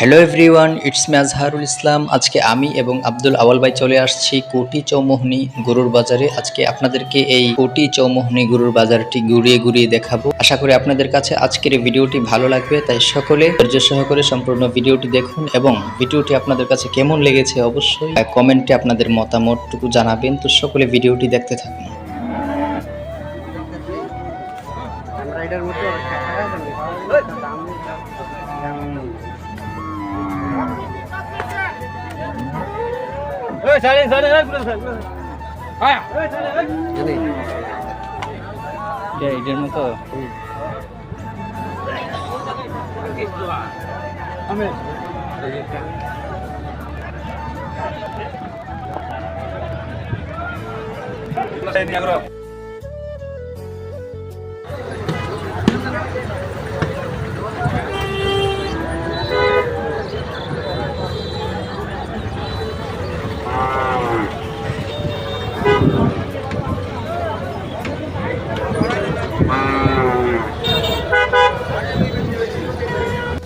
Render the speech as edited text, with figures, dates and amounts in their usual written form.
Hello everyone, it's me Azharul Islam. আজকে আমি এবং আব্দুল আওয়াল ভাই চলে আসছি কোটি চৌমোহনী গরুর বাজারে। আজকে আপনাদেরকে এই কোটি চৌমোহনী গরুর বাজারটি ঘুরিয়ে ঘুরিয়ে দেখাবো। আশা করি আপনাদের কাছে আজকের এই ভিডিওটি ভালো লাগবে, তাই সকলে ধৈর্য সহকারে সম্পূর্ণ ভিডিওটি দেখুন এবং ভিডিওটি আপনাদের কাছে কেমন লেগেছে অবশ্যই কমেন্টে আপনাদের মতামতটুকু জানাবেন। তো সকলে ভিডিওটি দেখতে থাকুন। এটার মতো আমি